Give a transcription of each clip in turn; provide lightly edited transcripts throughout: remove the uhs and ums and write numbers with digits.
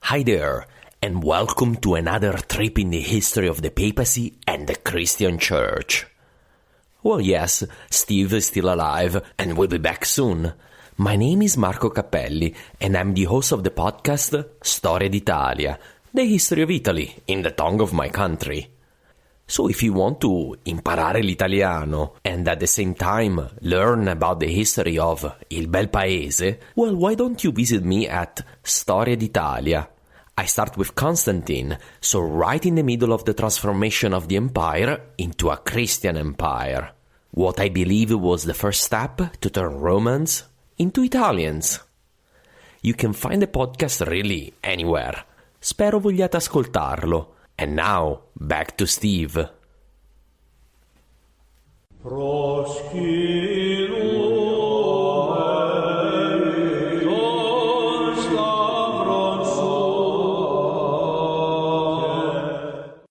Hi there, and welcome to another trip in the history of the Papacy and the Christian Church. Well, yes, Steve is still alive, and will be back soon. My name is Marco Cappelli, and I'm the host of the podcast Storia d'Italia, the history of Italy in the tongue of my country. So if you want to imparare l'italiano and at the same time learn about the history of il bel paese, well, why don't you visit me at Storia d'Italia? I start with Constantine, so right in the middle of the transformation of the empire into a Christian empire. What I believe was the first step to turn Romans into Italians. You can find the podcast really anywhere. Spero vogliate ascoltarlo. And now, back to Steve.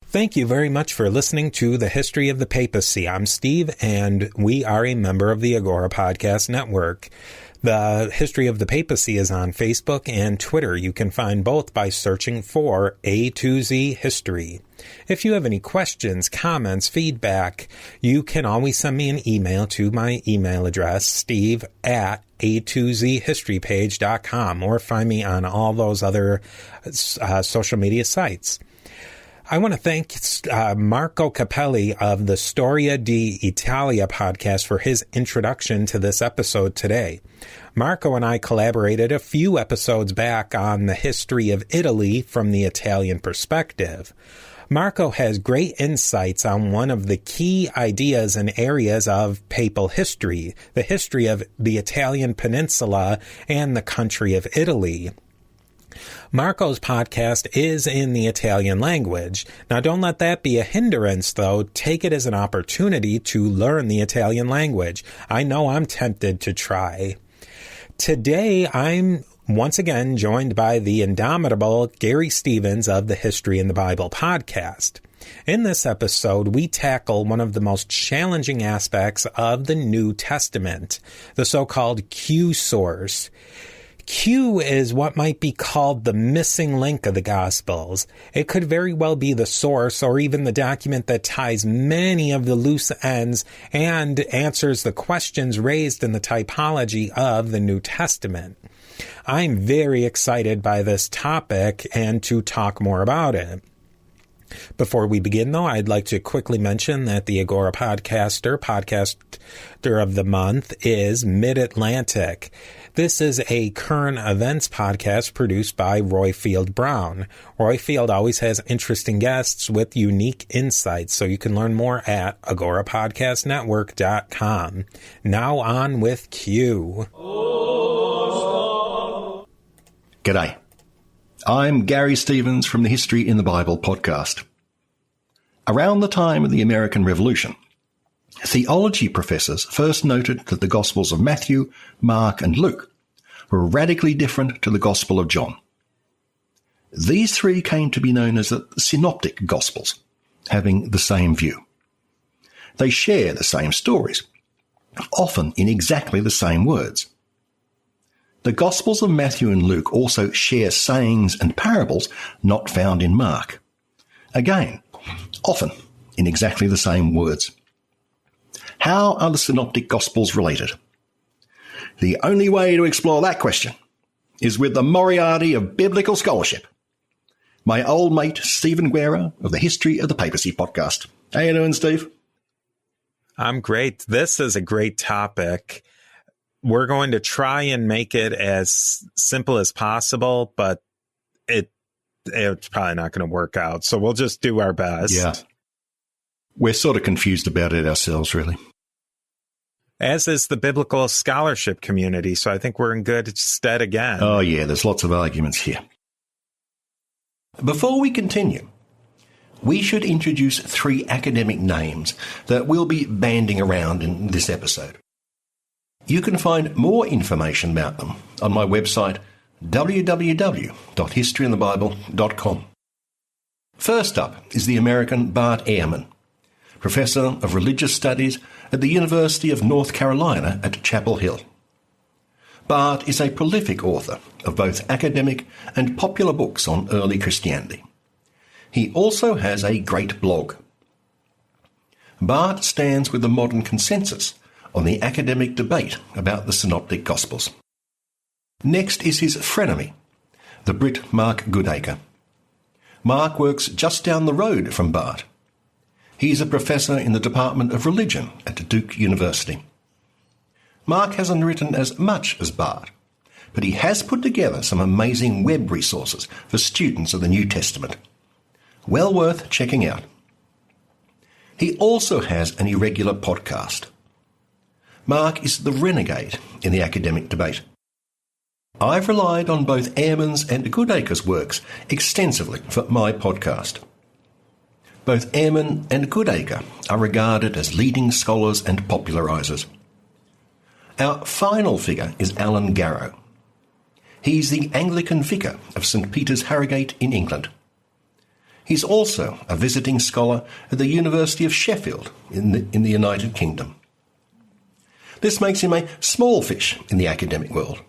Thank you very much for listening to The History of the Papacy. I'm Steve, and we are a member of the Agora Podcast Network. The History of the Papacy is on Facebook and Twitter. You can find both by searching for A2Z History. If you have any questions, comments, feedback, you can always send me an email to my email address, steve@a2zhistorypage.com, or find me on all those other social media sites. I want to thank Marco Cappelli of the Storia d'Italia podcast for his introduction to this episode today. Marco and I collaborated a few episodes back on the history of Italy from the Italian perspective. Marco has great insights on one of the key ideas and areas of papal history, the history of the Italian peninsula and the country of Italy. Marco's podcast is in the Italian language. Now, don't let that be a hindrance, though. Take it as an opportunity to learn the Italian language. I know I'm tempted to try. Today, I'm once again joined by the indomitable Garry Stevens of the History in the Bible podcast. In this episode, we tackle one of the most challenging aspects of the New Testament, the so-called Q source. Q is what might be called the missing link of the Gospels. It could very well be the source or even the document that ties many of the loose ends and answers the questions raised in the typology of the New Testament. I'm very excited by this topic and to talk more about it. Before we begin, though, I'd like to quickly mention that the Agora podcaster of the month is Mid-Atlantic. This is a current events podcast produced by Roy Field Brown. Roy Field always has interesting guests with unique insights, so you can learn more at agorapodcastnetwork.com. Now on with Q. G'day. I'm Garry Stevens from the History in the Bible podcast. Around the time of the American Revolution, theology professors first noted that the Gospels of Matthew, Mark, and Luke were radically different to the Gospel of John. These three came to be known as the Synoptic Gospels, having the same view. They share the same stories, often in exactly the same words. The Gospels of Matthew and Luke also share sayings and parables not found in Mark. Again, often in exactly the same words. How are the Synoptic Gospels related? The only way to explore that question is with the Moriarty of biblical scholarship. My old mate, Stephen Guerra of the History of the Papacy podcast. How you doing, Steve? I'm great. This is a great topic. We're going to try and make it as simple as possible, but it's probably not going to work out. So we'll just do our best. Yeah. We're sort of confused about it ourselves, really. As is the biblical scholarship community. So I think we're in good stead again. Oh, yeah. There's lots of arguments here. Before we continue, we should introduce three academic names that we'll be banding around in this episode. You can find more information about them on my website, www.historyinthebible.com. First up is the American Bart Ehrman, Professor of Religious Studies at the University of North Carolina at Chapel Hill. Bart is a prolific author of both academic and popular books on early Christianity. He also has a great blog. Bart stands with the modern consensus on the academic debate about the Synoptic Gospels. Next is his frenemy, the Brit Mark Goodacre. Mark works just down the road from Bart. He is a professor in the Department of Religion at Duke University. Mark hasn't written as much as Bart, but he has put together some amazing web resources for students of the New Testament. Well worth checking out. He also has an irregular podcast. Mark is the renegade in the academic debate. I've relied on both Ehrman's and Goodacre's works extensively for my podcast. Both Ehrman and Goodacre are regarded as leading scholars and popularisers. Our final figure is Alan Garrow. He's the Anglican vicar of St Peter's Harrogate in England. He's also a visiting scholar at the University of Sheffield in the United Kingdom. This makes him a small fish in the academic world.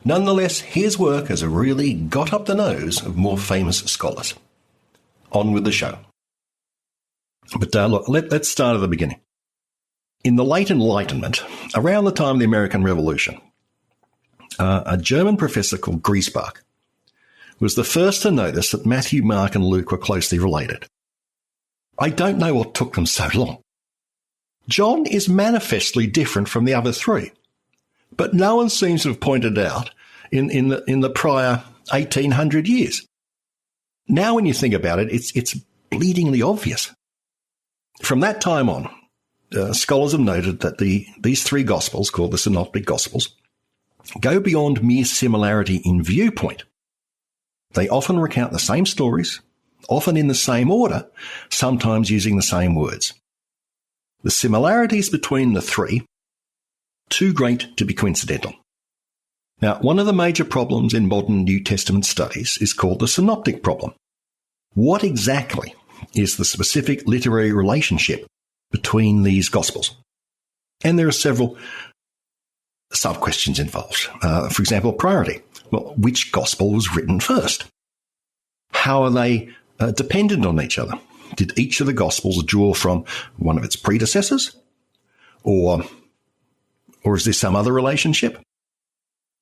Nonetheless, his work has really got up the nose of more famous scholars. On with the show. But look, let's start at the beginning. In the late Enlightenment, around the time of the American Revolution, a German professor called Griesbach was the first to notice that Matthew, Mark and Luke were closely related. I don't know what took them so long. John is manifestly different from the other three, but no one seems to have pointed out in the prior 1800 years. Now when you think about it, it's bleedingly obvious. From that time on, scholars have noted that these three Gospels, called the Synoptic Gospels, go beyond mere similarity in viewpoint. They often recount the same stories, often in the same order, sometimes using the same words. The similarities between the three, too great to be coincidental. Now, one of the major problems in modern New Testament studies is called the synoptic problem. What exactly is the specific literary relationship between these Gospels? And there are several sub-questions involved. For example, priority. Well, which Gospel was written first? How are they dependent on each other? Did each of the Gospels draw from one of its predecessors? Or is there some other relationship?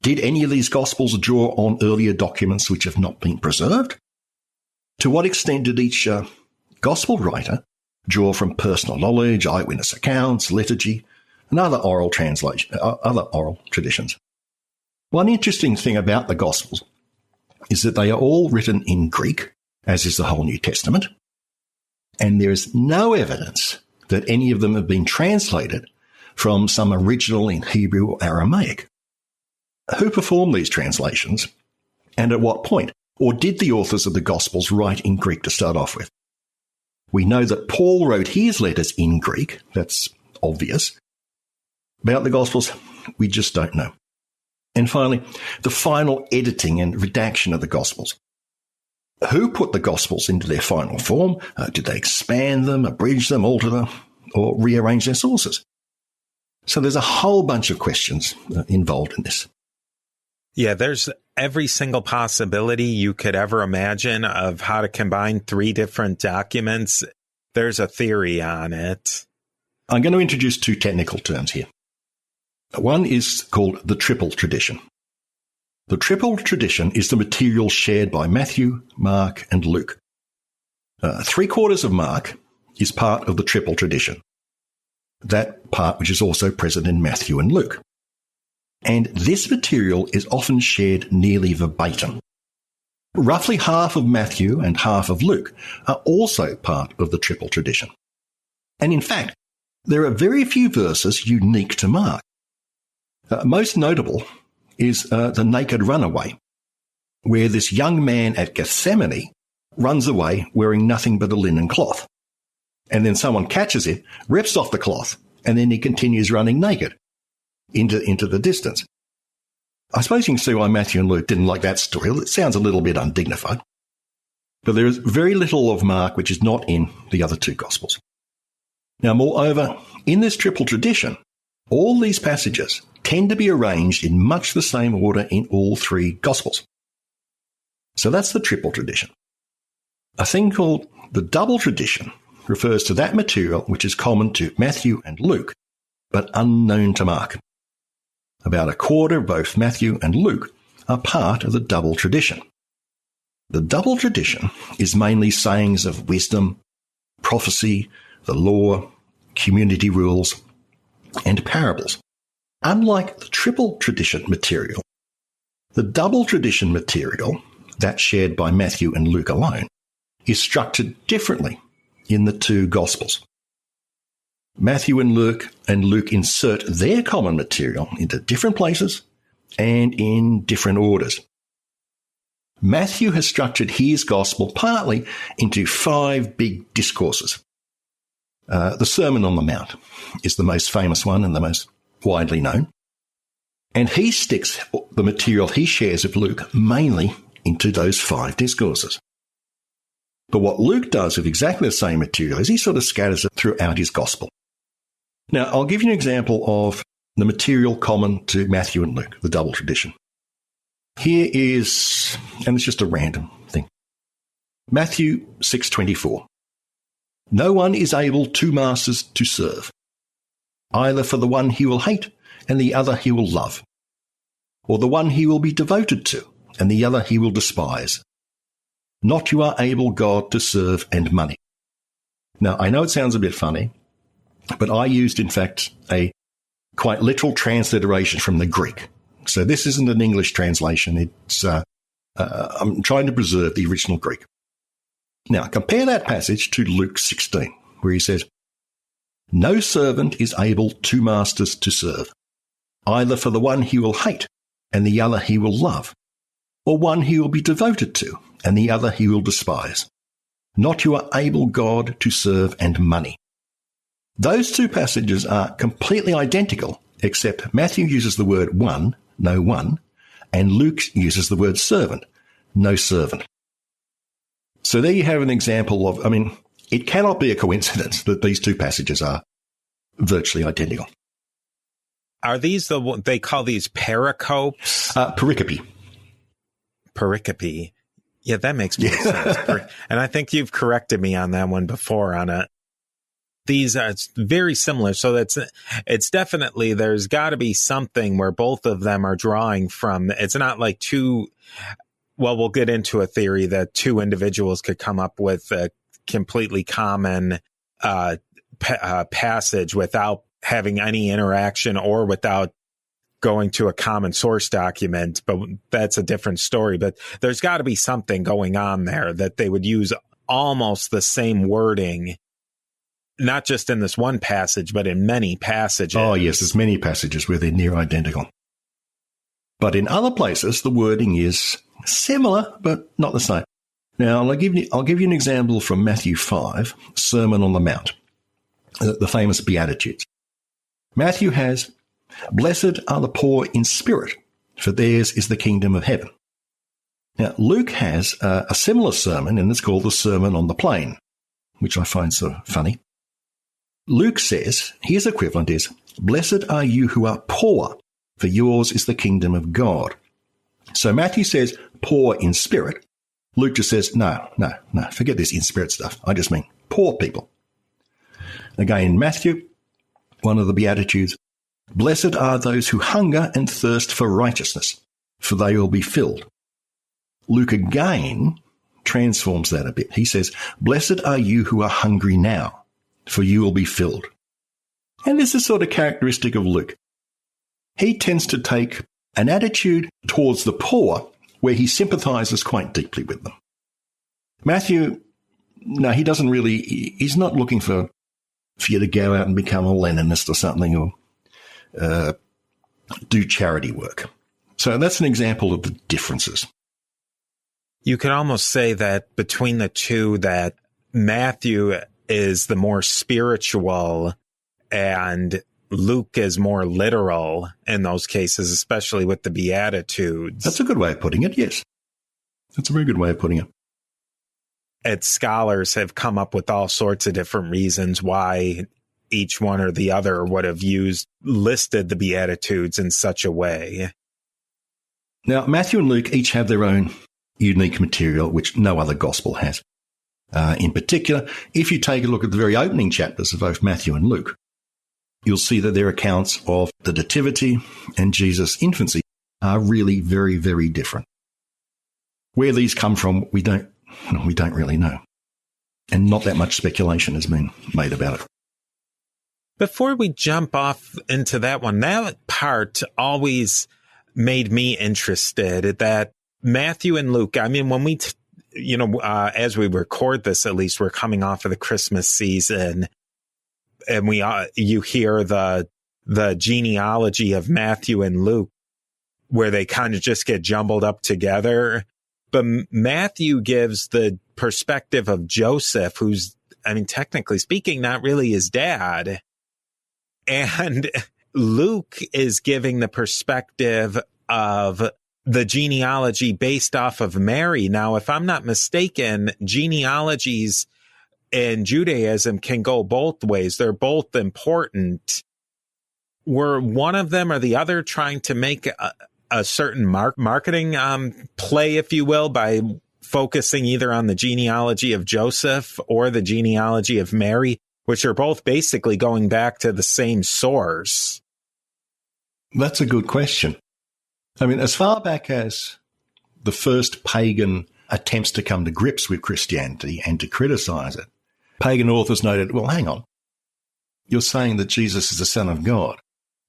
Did any of these Gospels draw on earlier documents which have not been preserved? To what extent did each Gospel writer draw from personal knowledge, eyewitness accounts, liturgy, and other oral traditions? One interesting thing about the Gospels is that they are all written in Greek, as is the whole New Testament, and there is no evidence that any of them have been translated from some original in Hebrew or Aramaic. Who performed these translations, and at what point? Or did the authors of the Gospels write in Greek to start off with? We know that Paul wrote his letters in Greek. That's obvious. About the Gospels, we just don't know. And finally, the final editing and redaction of the Gospels. Who put the Gospels into their final form? Did they expand them, abridge them, alter them, or rearrange their sources? So there's a whole bunch of questions involved in this. Yeah, there's every single possibility you could ever imagine of how to combine three different documents. There's a theory on it. I'm going to introduce two technical terms here. One is called the triple tradition. The triple tradition is the material shared by Matthew, Mark, and Luke. 3/4 of Mark is part of the triple tradition. That part which is also present in Matthew and Luke. And this material is often shared nearly verbatim. Roughly half of Matthew and half of Luke are also part of the triple tradition. And in fact, there are very few verses unique to Mark. Most notable is the naked runaway, where this young man at Gethsemane runs away wearing nothing but a linen cloth. And then someone catches him, rips off the cloth, and then he continues running naked into the distance. I suppose you can see why Matthew and Luke didn't like that story. It sounds a little bit undignified. But there is very little of Mark which is not in the other two Gospels. Now, moreover, in this triple tradition, all these passages tend to be arranged in much the same order in all three Gospels. So that's the triple tradition. A thing called the double tradition refers to that material which is common to Matthew and Luke, but unknown to Mark. About a quarter of both Matthew and Luke are part of the double tradition. The double tradition is mainly sayings of wisdom, prophecy, the law, community rules, and parables. Unlike the triple tradition material, the double tradition material, that shared by Matthew and Luke alone, is structured differently in the two Gospels. Matthew and Luke insert their common material into different places and in different orders. Matthew has structured his Gospel partly into 5 big discourses. The Sermon on the Mount is the most famous one and the most widely known. And he sticks the material he shares with Luke mainly into those 5 discourses. But what Luke does with exactly the same material is he sort of scatters it throughout his Gospel. Now, I'll give you an example of the material common to Matthew and Luke, the double tradition. Here is, and it's just a random thing, Matthew 6:24. No one is able 2 masters to serve. Either for the one he will hate and the other he will love, or the one he will be devoted to and the other he will despise. Not you are able God to serve and money. Now, I know it sounds a bit funny, but I used, in fact, a quite literal transliteration from the Greek. So this isn't an English translation. It's I'm trying to preserve the original Greek. Now, compare that passage to Luke 16, where he says, no servant is able 2 masters to serve, either for the one he will hate and the other he will love, or one he will be devoted to and the other he will despise. Not you are able God to serve and money. Those 2 passages are completely identical, except Matthew uses the word one, no one, and Luke uses the word servant, no servant. So there you have an example of, it cannot be a coincidence that these 2 passages are virtually identical. Are these they call these pericopes? Pericope. Pericope. Yeah, that makes more sense. And I think you've corrected me on that one before on it. These are very similar. So it's definitely, there's got to be something where both of them are drawing from. It's not like 2, well, we'll get into a theory that 2 individuals could come up with a completely common passage without having any interaction or without going to a common source document, but that's a different story. But there's got to be something going on there that they would use almost the same wording, not just in this one passage, but in many passages. Oh, yes, there's many passages where they're near identical. But in other places, the wording is similar, but not the same. Now, I'll give you an example from Matthew 5, Sermon on the Mount, the famous Beatitudes. Matthew has, blessed are the poor in spirit, for theirs is the kingdom of heaven. Now, Luke has a similar sermon, and it's called the Sermon on the Plain, which I find so funny. Luke says, his equivalent is, blessed are you who are poor, for yours is the kingdom of God. So Matthew says, poor in spirit. Luke just says, no, forget this in spirit stuff. I just mean poor people. Again, Matthew, one of the Beatitudes, blessed are those who hunger and thirst for righteousness, for they will be filled. Luke again transforms that a bit. He says, blessed are you who are hungry now, for you will be filled. And this is sort of characteristic of Luke. He tends to take an attitude towards the poor where he sympathizes quite deeply with them. Matthew, no, he doesn't really, he's not looking for you to go out and become a Leninist or something, or do charity work. So that's an example of the differences. You could almost say that between the 2, that Matthew is the more spiritual and Luke is more literal in those cases, especially with the Beatitudes. That's a good way of putting it, yes. That's a very good way of putting it. And scholars have come up with all sorts of different reasons why each one or the other would have listed the Beatitudes in such a way. Now, Matthew and Luke each have their own unique material, which no other gospel has. In particular, if you take a look at the very opening chapters of both Matthew and Luke, you'll see that their accounts of the nativity and Jesus' infancy are really very, very different. Where these come from, we don't really know. And not that much speculation has been made about it. Before we jump off into that one, that part always made me interested, that Matthew and Luke, I mean, when we, as we record this, at least we're coming off of the Christmas season, and you hear the genealogy of Matthew and Luke, where they kind of just get jumbled up together. But Matthew gives the perspective of Joseph, who's, I mean, technically speaking, not really his dad. And Luke is giving the perspective of the genealogy based off of Mary. Now, if I'm not mistaken, genealogies in Judaism can go both ways. They're both important. Were one of them or the other trying to make a certain marketing play, if you will, by focusing either on the genealogy of Joseph or the genealogy of Mary, which are both basically going back to the same source? That's a good question. I mean, as far back as the first pagan attempts to come to grips with Christianity and to criticize it, pagan authors noted, well, hang on, you're saying that Jesus is the Son of God.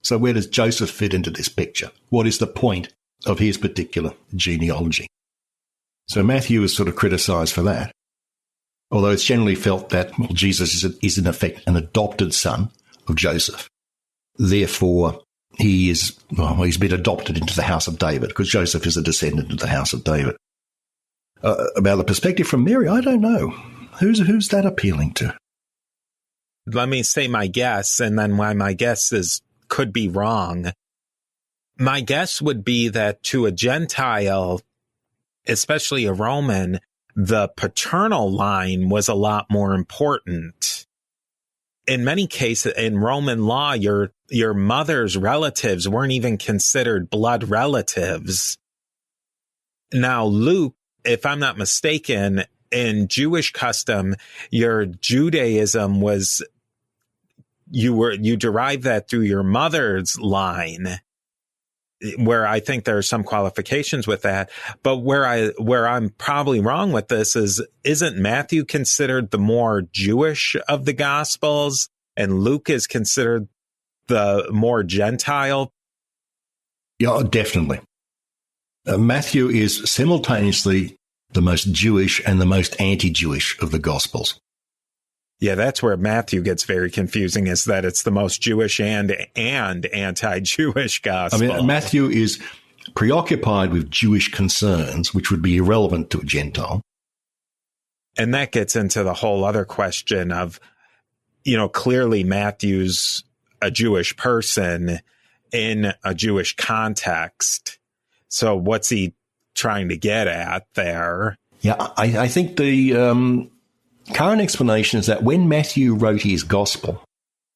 So where does Joseph fit into this picture? What is the point of his particular genealogy? So Matthew is sort of criticized for that, although it's generally felt that Jesus is in effect an adopted son of Joseph. Therefore, he's been adopted into the house of David, because Joseph is a descendant of the house of David. About the perspective from Mary, I don't know. Who's that appealing to? Let me say my guess, and then why my guess could be wrong. My guess would be that to a Gentile, especially a Roman, the paternal line was a lot more important. In many cases, in Roman law, your mother's relatives weren't even considered blood relatives. Now, Luke, if I'm not mistaken, in Jewish custom, your Judaism was, you derived that through your mother's line, where I think there are some qualifications with that. But where I'm probably wrong with this isn't Matthew considered the more Jewish of the Gospels, and Luke is considered the more Gentile? Yeah, definitely. Matthew is simultaneously the most Jewish and the most anti-Jewish of the Gospels. Yeah, that's where Matthew gets very confusing, is that it's the most Jewish and anti-Jewish gospel. I mean, Matthew is preoccupied with Jewish concerns, which would be irrelevant to a Gentile. And that gets into the whole other question of, clearly Matthew's a Jewish person in a Jewish context. So what's he trying to get at there? Yeah, I think the current explanation is that when Matthew wrote his gospel,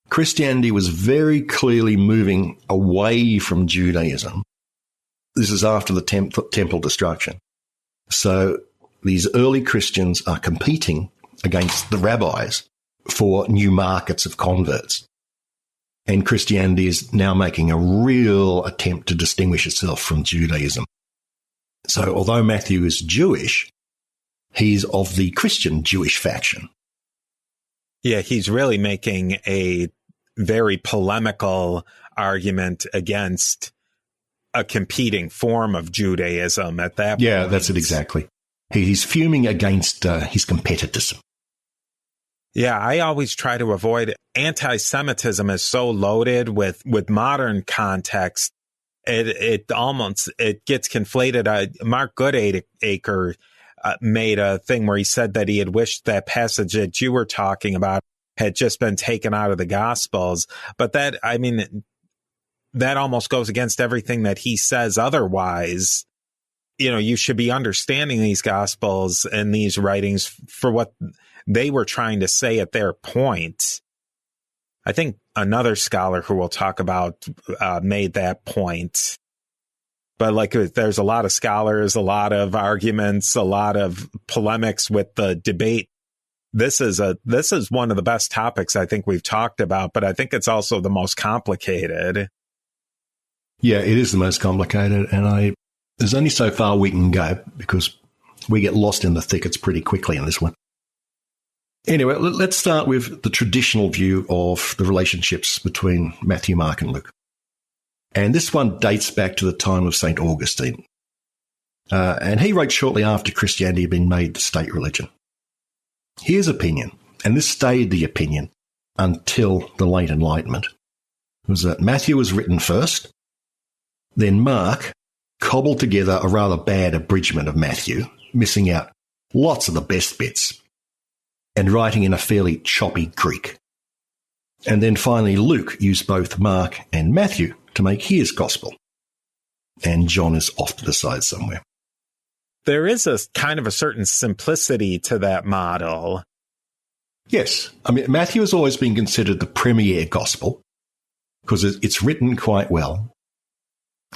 Christianity was very clearly moving away from Judaism. This is after the temple destruction. So these early Christians are competing against the rabbis for new markets of converts. And Christianity is now making a real attempt to distinguish itself from Judaism. So although Matthew is Jewish, he's of the Christian Jewish faction. Yeah, he's really making a very polemical argument against a competing form of Judaism at that point. Yeah, that's it exactly. He's fuming against his competitors. Yeah, I always try to avoid anti-Semitism is so loaded with modern context. It gets conflated. Mark Goodacre made a thing where he said that he had wished that passage that you were talking about had just been taken out of the Gospels. But that almost goes against everything that he says otherwise. You should be understanding these Gospels and these writings for what they were trying to say at their point. I think another scholar who we'll talk about made that point. But like, there's a lot of scholars, a lot of arguments, a lot of polemics with the debate. This is one of the best topics I think we've talked about, but I think it's also the most complicated. Yeah, it is the most complicated, and there's only so far we can go because we get lost in the thickets pretty quickly in this one. Anyway, let's start with the traditional view of the relationships between Matthew, Mark, and Luke. And this one dates back to the time of St. Augustine. And he wrote shortly after Christianity had been made the state religion. His opinion, and this stayed the opinion until the late Enlightenment, was that Matthew was written first, then Mark cobbled together a rather bad abridgment of Matthew, missing out lots of the best bits, and writing in a fairly choppy Greek. And then finally Luke used both Mark and Matthew to make his gospel. And John is off to the side somewhere. There is a kind of a certain simplicity to that model. Yes. I mean, Matthew has always been considered the premier gospel because it's written quite well.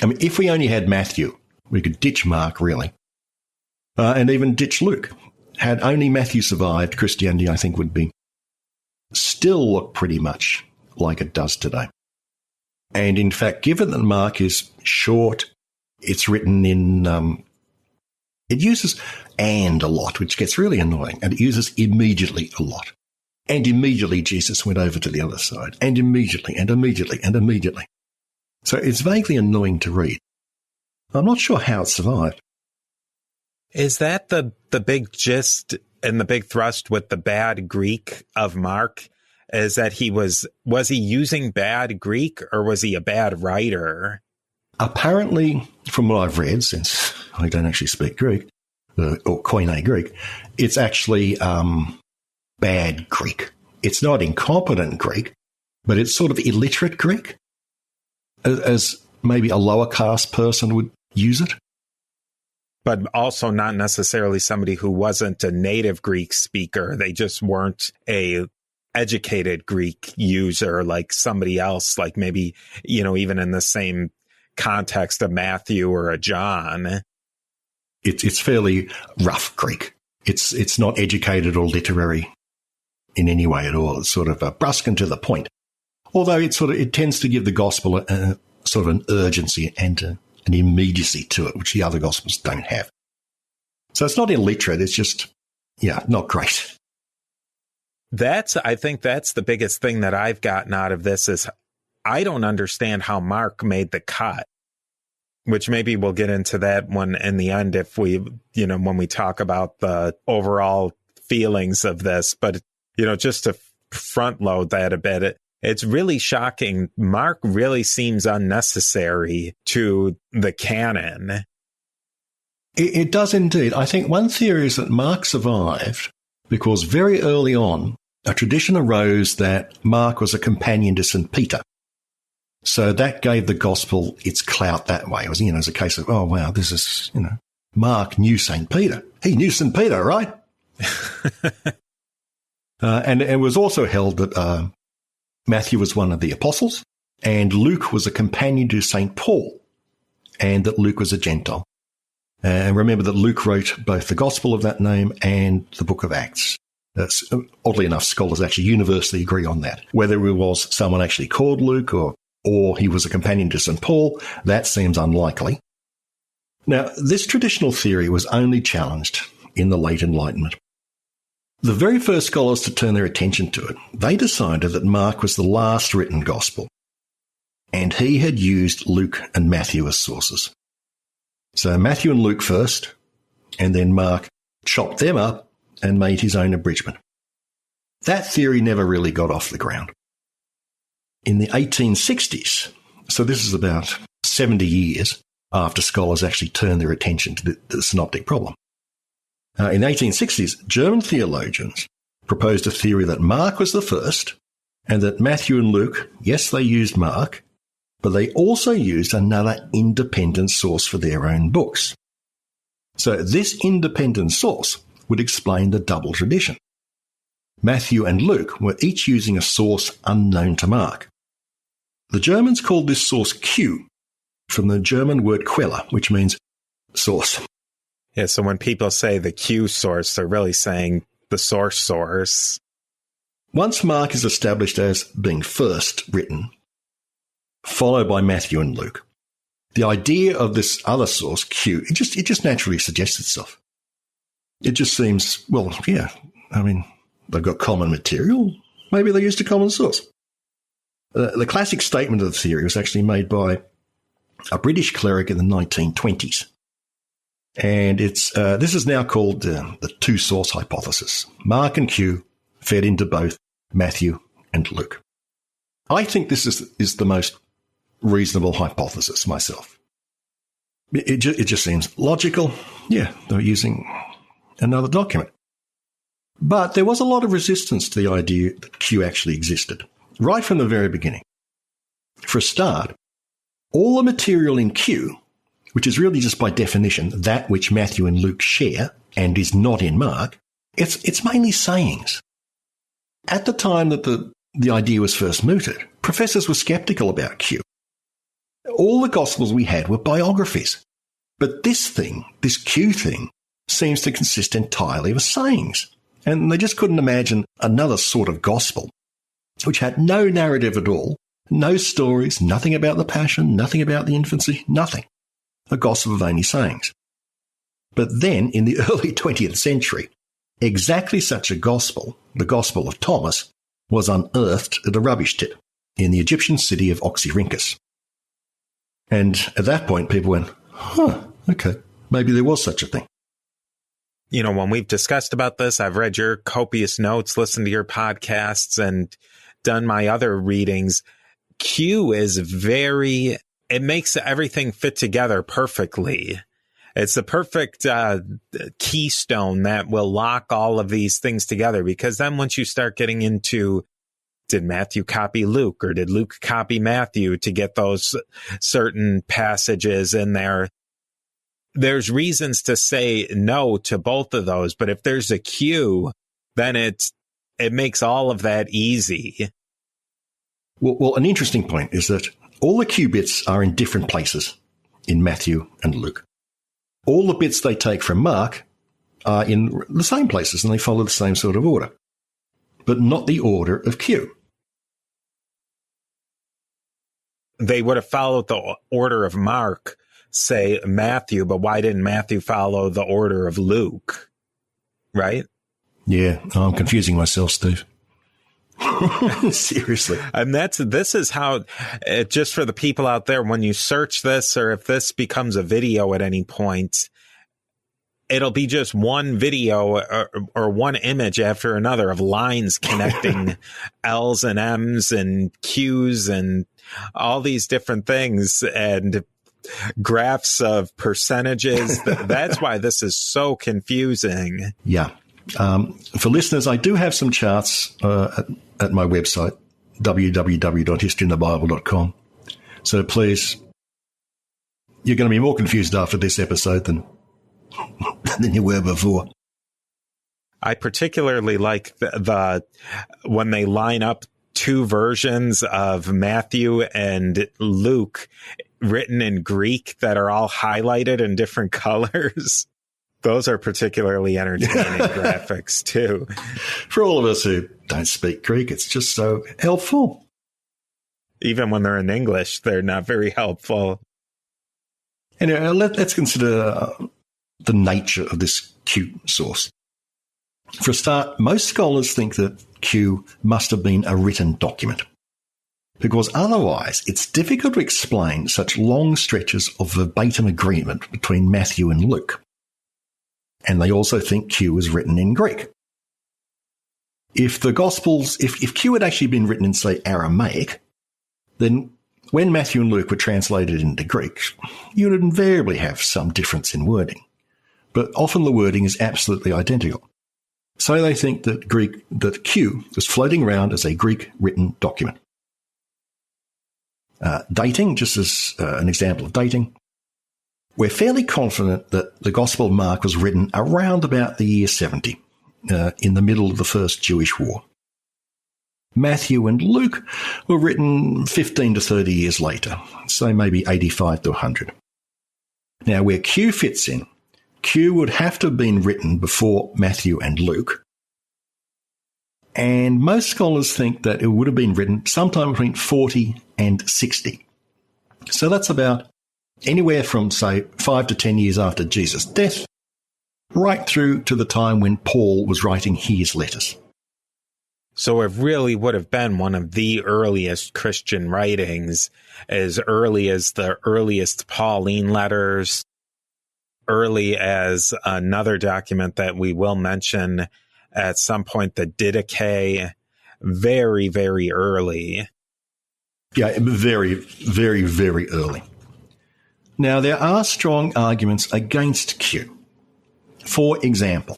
I mean, if we only had Matthew, we could ditch Mark, really, and even ditch Luke. Had only Matthew survived, Christianity, I think, would be still look pretty much like it does today. And in fact, given that Mark is short, it's written in... It uses "and" a lot, which gets really annoying, and it uses "immediately" a lot. And immediately Jesus went over to the other side, and immediately, and immediately, and immediately. So it's vaguely annoying to read. I'm not sure how it survived. Is that the big gist and the big thrust with the bad Greek of Mark? Is that was he using bad Greek, or was he a bad writer? Apparently, from what I've read, since I don't actually speak Greek, or Koine Greek, it's actually bad Greek. It's not incompetent Greek, but it's sort of illiterate Greek, as maybe a lower caste person would use it. But also not necessarily somebody who wasn't a native Greek speaker. They just weren't a educated Greek user like somebody else, like maybe, even in the same context of Matthew or a John. It's fairly rough Greek. It's not educated or literary in any way at all. It's sort of brusque and to the point. Although it tends to give the gospel a sort of an urgency and an immediacy to it, which the other gospels don't have. So it's not illiterate. It's just, not great. I think that's the biggest thing that I've gotten out of this is I don't understand how Mark made the cut, which maybe we'll get into that one in the end if we, when we talk about the overall feelings of this. But, just to front load that a bit, it's really shocking. Mark really seems unnecessary to the canon. It does indeed. I think one theory is that Mark survived because very early on, a tradition arose that Mark was a companion to St. Peter. So that gave the gospel its clout that way. It was, as a case of, oh, wow, this is, Mark knew St. Peter. He knew St. Peter, right? And it was also held that Matthew was one of the apostles and Luke was a companion to St. Paul and that Luke was a Gentile. And remember that Luke wrote both the gospel of that name and the book of Acts. Oddly enough, scholars actually universally agree on that. Whether it was someone actually called Luke or he was a companion to St. Paul, that seems unlikely. Now, this traditional theory was only challenged in the late Enlightenment. The very first scholars to turn their attention to it, they decided that Mark was the last written gospel, and he had used Luke and Matthew as sources. So Matthew and Luke first, and then Mark chopped them up and made his own abridgment. That theory never really got off the ground. In the 1860s, so this is about 70 years after scholars actually turned their attention to the synoptic problem. In the 1860s, German theologians proposed a theory that Mark was the first and that Matthew and Luke, yes, they used Mark, but they also used another independent source for their own books. So this independent source would explain the double tradition. Matthew and Luke were each using a source unknown to Mark. The Germans called this source Q, from the German word Quelle, which means source. Yeah, so when people say the Q source, they're really saying the source. Once Mark is established as being first written, followed by Matthew and Luke, the idea of this other source, Q, it just naturally suggests itself. It just seems, well, yeah, I mean, they've got common material. Maybe they used a common source. The classic statement of the theory was actually made by a British cleric in the 1920s. And this is now called the two-source hypothesis. Mark and Q fed into both Matthew and Luke. I think this is the most reasonable hypothesis myself. It just seems logical. Yeah, they're using another document. But there was a lot of resistance to the idea that Q actually existed, right from the very beginning. For a start, all the material in Q, which is really just by definition that which Matthew and Luke share and is not in Mark, it's mainly sayings. At the time that the idea was first mooted, professors were skeptical about Q. All the Gospels we had were biographies. But this Q thing, seems to consist entirely of sayings. And they just couldn't imagine another sort of Gospel, which had no narrative at all, no stories, nothing about the Passion, nothing about the infancy, nothing. A Gospel of only sayings. But then, in the early 20th century, exactly such a Gospel, the Gospel of Thomas, was unearthed at a rubbish tip in the Egyptian city of Oxyrhynchus. And at that point, people went, okay, maybe there was such a thing. You know, when we've discussed about this, I've read your copious notes, listened to your podcasts, and done my other readings. Q is it makes everything fit together perfectly. It's the perfect keystone that will lock all of these things together, because then once you start getting into, did Matthew copy Luke or did Luke copy Matthew to get those certain passages in there? There's reasons to say no to both of those, but if there's a Q, then it makes all of that easy. Well, an interesting point is that all the Q bits are in different places in Matthew and Luke. All the bits they take from Mark are in the same places and they follow the same sort of order, but not the order of Q. They would have followed the order of Mark, say Matthew, but why didn't Matthew follow the order of Luke? Right? Yeah, I'm confusing myself, Steve. Seriously. And this is how, just for the people out there, when you search this, or if this becomes a video at any point, it'll be just one video or one image after another of lines connecting L's and M's and Q's and all these different things, and graphs of percentages. That's why this is so confusing. Yeah. For listeners, I do have some charts at my website, www.historyinthebible.com. So please, you're going to be more confused after this episode than you were before. I particularly like the when they line up two versions of Matthew and Luke written in Greek that are all highlighted in different colors. Those are particularly entertaining graphics, too. For all of us who don't speak Greek, it's just so helpful. Even when they're in English, they're not very helpful. Anyway, let's consider the nature of this Q source. For a start, most scholars think that Q must have been a written document, because otherwise it's difficult to explain such long stretches of verbatim agreement between Matthew and Luke. And they also think Q was written in Greek. If the Gospels, if Q had actually been written in, say, Aramaic, then when Matthew and Luke were translated into Greek, you would invariably have some difference in wording. But often the wording is absolutely identical. So they think that Q was floating around as a Greek written document. Dating, just as an example of dating, we're fairly confident that the Gospel of Mark was written around about the year 70 in the middle of the First Jewish War. Matthew and Luke were written 15 to 30 years later, so maybe 85 to 100. Now, where Q fits in, Q would have to have been written before Matthew and Luke, and most scholars think that it would have been written sometime between 40 and 60. So that's about anywhere from, say, 5 to 10 years after Jesus' death, right through to the time when Paul was writing his letters. So it really would have been one of the earliest Christian writings, as early as the earliest Pauline letters, early as another document that we will mention at some point, the Didache, very, very early. Yeah, very, very, very early. Now, there are strong arguments against Q. For example,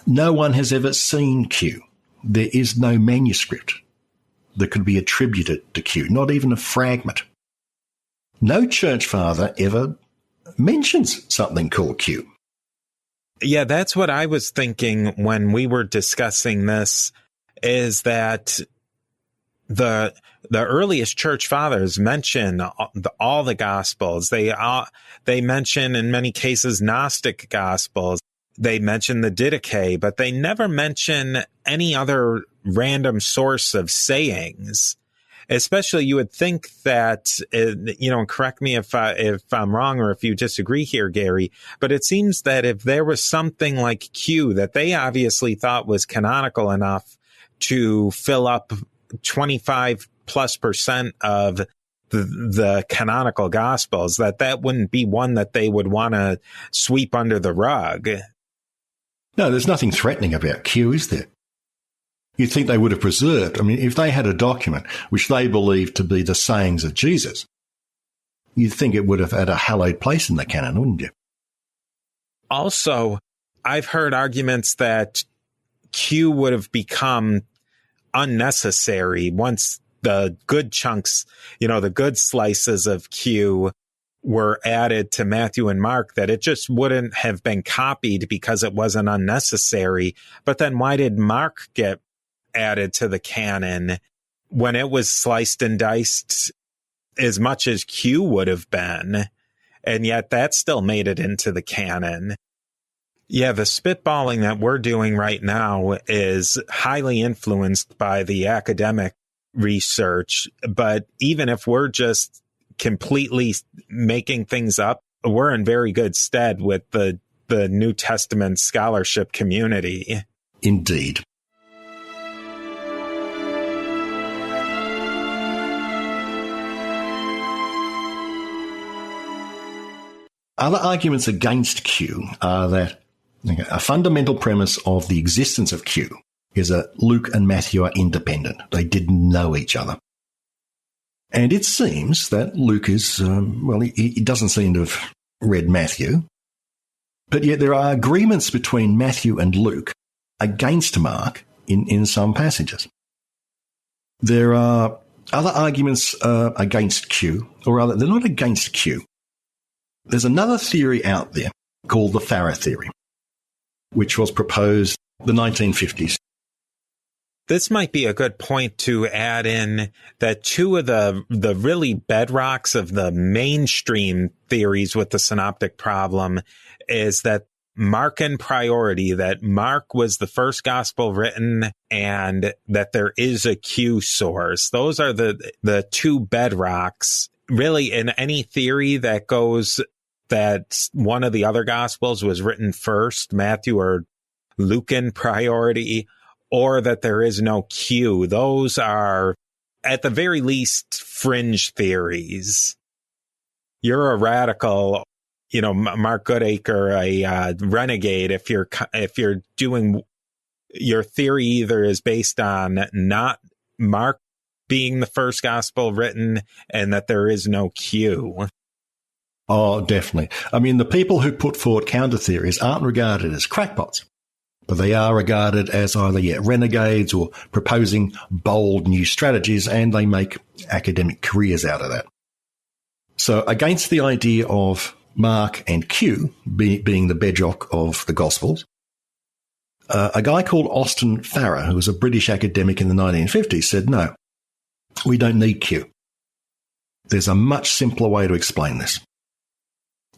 no one has ever seen Q. There is no manuscript that could be attributed to Q, not even a fragment. No church father ever mentions something called Q. Yeah, that's what I was thinking when we were discussing this, is that the earliest church fathers mention all the Gospels. They mention, in many cases, Gnostic Gospels. They mention the Didache, but they never mention any other random source of sayings. Especially, you would think that, correct me if I'm wrong or if you disagree here, Gary, but it seems that if there was something like Q that they obviously thought was canonical enough to fill up 25+% of the canonical Gospels, that wouldn't be one that they would want to sweep under the rug. No, there's nothing threatening about Q, is there? You'd think they would have preserved. I mean, if they had a document which they believed to be the sayings of Jesus, you'd think it would have had a hallowed place in the canon, wouldn't you? Also, I've heard arguments that Q would have become unnecessary once the good chunks, the good slices of Q were added to Matthew and Mark, that it just wouldn't have been copied because it wasn't unnecessary. But then why did Mark get added to the canon when it was sliced and diced as much as Q would have been? And yet that still made it into the canon. Yeah, the spitballing that we're doing right now is highly influenced by the academic research. But even if we're just completely making things up, we're in very good stead with the New Testament scholarship community. Indeed. Other arguments against Q are that a fundamental premise of the existence of Q is that Luke and Matthew are independent. They didn't know each other. And it seems that Luke is, he doesn't seem to have read Matthew, but yet there are agreements between Matthew and Luke against Mark in some passages. There are other arguments against Q, or rather, they're not against Q. There's another theory out there called the Farrer theory, which was proposed in the 1950s. This might be a good point to add in that two of the really bedrocks of the mainstream theories with the synoptic problem is that Markan priority, that Mark was the first gospel written and that there is a Q source. Those are the two bedrocks really in any theory that goes that one of the other gospels was written first, Matthew or Lucan priority, or that there is no Q. Those are, at the very least, fringe theories. You're a radical, Mark Goodacre, a renegade, if you're doing your theory either is based on not Mark being the first gospel written and that there is no Q. Oh, definitely. I mean, the people who put forward counter theories aren't regarded as crackpots, but they are regarded as either renegades or proposing bold new strategies, and they make academic careers out of that. So against the idea of Mark and Q being the bedrock of the Gospels, A guy called Austin Farrer, who was a British academic in the 1950s, said, no, we don't need Q. There's a much simpler way to explain this.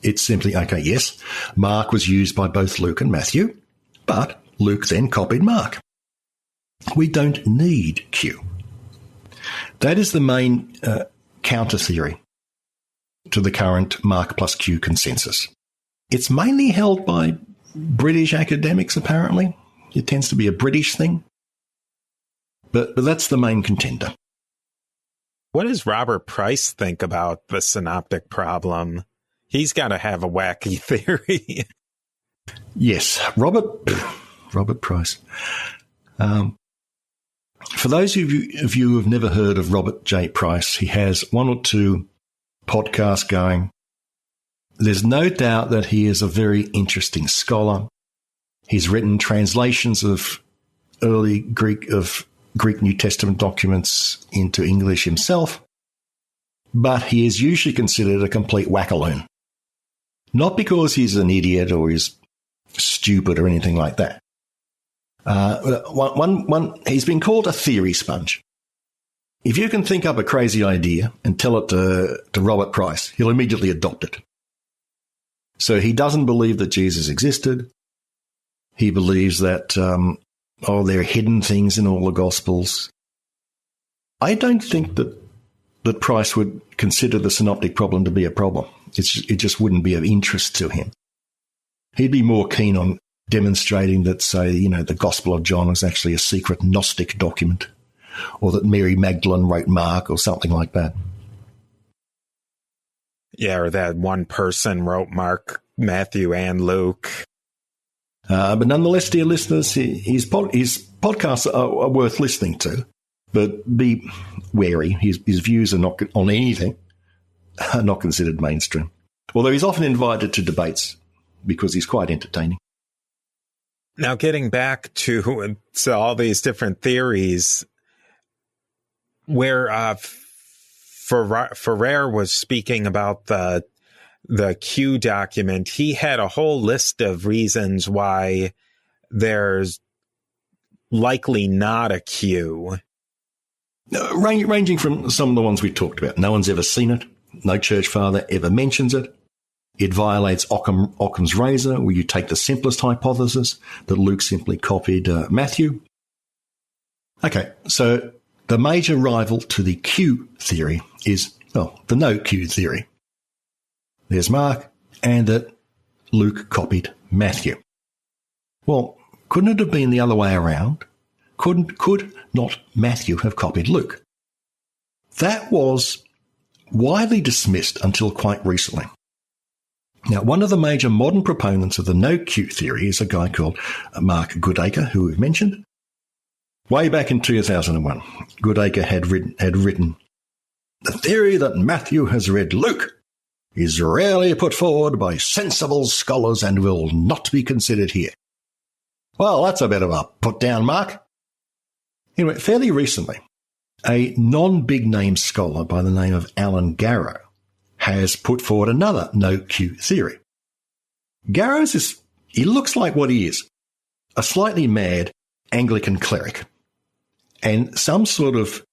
It's simply, okay, yes, Mark was used by both Luke and Matthew, but Luke then copied Mark. We don't need Q. That is the main counter theory to the current Mark plus Q consensus. It's mainly held by British academics, apparently. It tends to be a British thing. But that's the main contender. What does Robert Price think about the synoptic problem? He's got to have a wacky theory. Yes, Robert Price. For those of you who have never heard of Robert J. Price, he has one or two podcasts going. There's no doubt that he is a very interesting scholar. He's written translations of early Greek New Testament documents into English himself, but he is usually considered a complete wackaloon. Not because he's an idiot or he's stupid or anything like that. He's been called a theory sponge. If you can think up a crazy idea and tell it to Robert Price, he'll immediately adopt it. So he doesn't believe that Jesus existed. He believes that, there are hidden things in all the Gospels. I don't think that Price would consider the synoptic problem to be a problem. It just wouldn't be of interest to him. He'd be more keen on demonstrating that, say, the Gospel of John was actually a secret Gnostic document, or that Mary Magdalene wrote Mark or something like that. Yeah, or that one person wrote Mark, Matthew, and Luke. But nonetheless, dear listeners, his podcasts are worth listening to, but be wary. His views are not on anything are not considered mainstream. Although he's often invited to debates because he's quite entertaining. Now, getting back to all these different theories, where Ferrer was speaking about the Q document, he had a whole list of reasons why there's likely not a Q. Ranging from some of the ones we talked about. No one's ever seen it. No church father ever mentions it. It violates Occam's razor, where you take the simplest hypothesis that Luke simply copied Matthew. Okay, so the major rival to the Q theory is, the no Q theory. There's Mark, and that Luke copied Matthew. Well, couldn't it have been the other way around? Could not Matthew have copied Luke? That was widely dismissed until quite recently. Now, one of the major modern proponents of the no Q theory is a guy called Mark Goodacre, who we've mentioned. Way back in 2001, Goodacre had written, "The theory that Matthew has read Luke is rarely put forward by sensible scholars and will not be considered here." Well, that's a bit of a put down, Mark. Anyway, fairly recently, a non-big name scholar by the name of Alan Garrow has put forward another no Q theory. Garrow's he looks like what he is, a slightly mad Anglican cleric and some sort of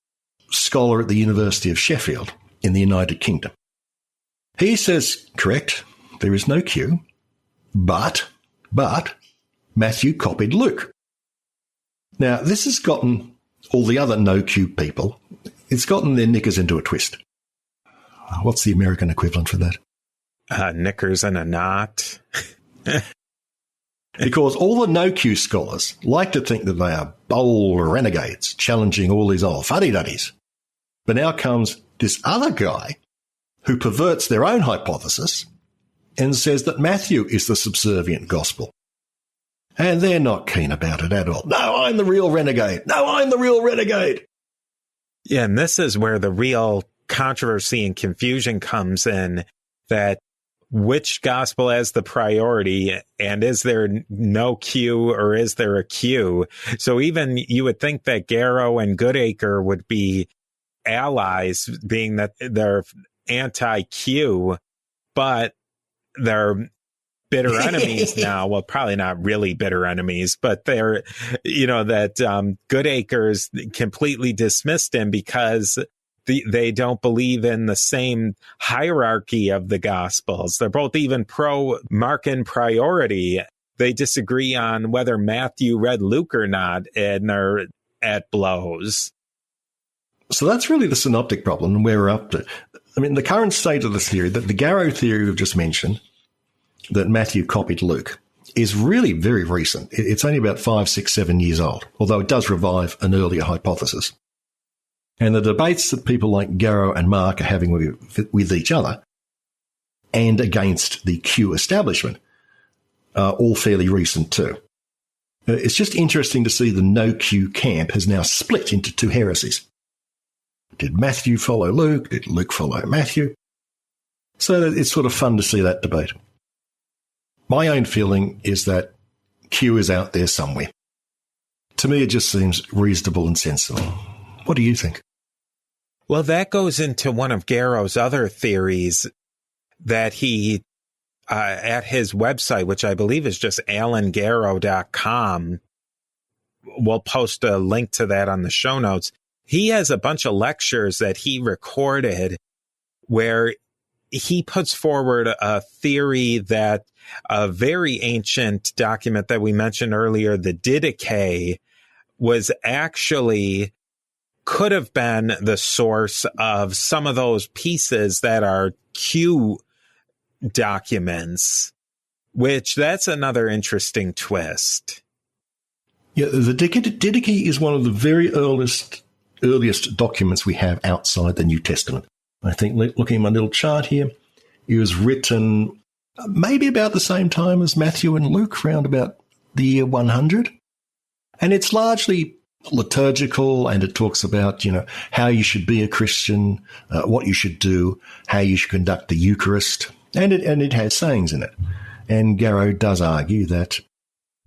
scholar at the University of Sheffield in the United Kingdom. He says, correct, there is no Q, but Matthew copied Luke. Now, this has gotten all the other no Q people, it's gotten their knickers into a twist. What's the American equivalent for that? Knickers in a knot. Because all the no Q scholars like to think that they are bold renegades challenging all these old fuddy-duddies. But now comes this other guy who perverts their own hypothesis and says that Matthew is the subservient gospel. And they're not keen about it at all. No, I'm the real renegade. No, I'm the real renegade. Yeah, and this is where the real controversy and confusion comes in, that which gospel has the priority, and is there no Q or is there a Q? So even you would think that Garrow and Goodacre would be allies, being that they're anti-Q, but they're bitter enemies now. Well, probably not really bitter enemies, but they're, that Goodacre's completely dismissed him because they don't believe in the same hierarchy of the Gospels. They're both even pro-Markan priority. They disagree on whether Matthew read Luke or not, and they're at blows. So that's really the synoptic problem and where we're up to. I mean, the current state of the theory, the Garrow theory we've just mentioned, that Matthew copied Luke, is really very recent. It's only about 5, 6, 7 years old, although it does revive an earlier hypothesis. And the debates that people like Garrow and Mark are having with each other and against the Q establishment are all fairly recent too. It's just interesting to see the no-Q camp has now split into two heresies. Did Matthew follow Luke? Did Luke follow Matthew? So it's sort of fun to see that debate. My own feeling is that Q is out there somewhere. To me, it just seems reasonable and sensible. What do you think? Well, that goes into one of Garrow's other theories that he, at his website, which I believe is just alangarrow.com, we'll post a link to that on the show notes. He has a bunch of lectures that he recorded where he puts forward a theory that a very ancient document that we mentioned earlier, the Didache, was actually could have been the source of some of those pieces that are Q documents, which that's another interesting twist. Yeah, the Didache is one of the very earliest documents we have outside the New Testament. I think, looking at my little chart here, it was written maybe about the same time as Matthew and Luke, around about the year 100. And it's largely liturgical, and it talks about, how you should be a Christian, what you should do, how you should conduct the Eucharist, and it has sayings in it. And Garrow does argue that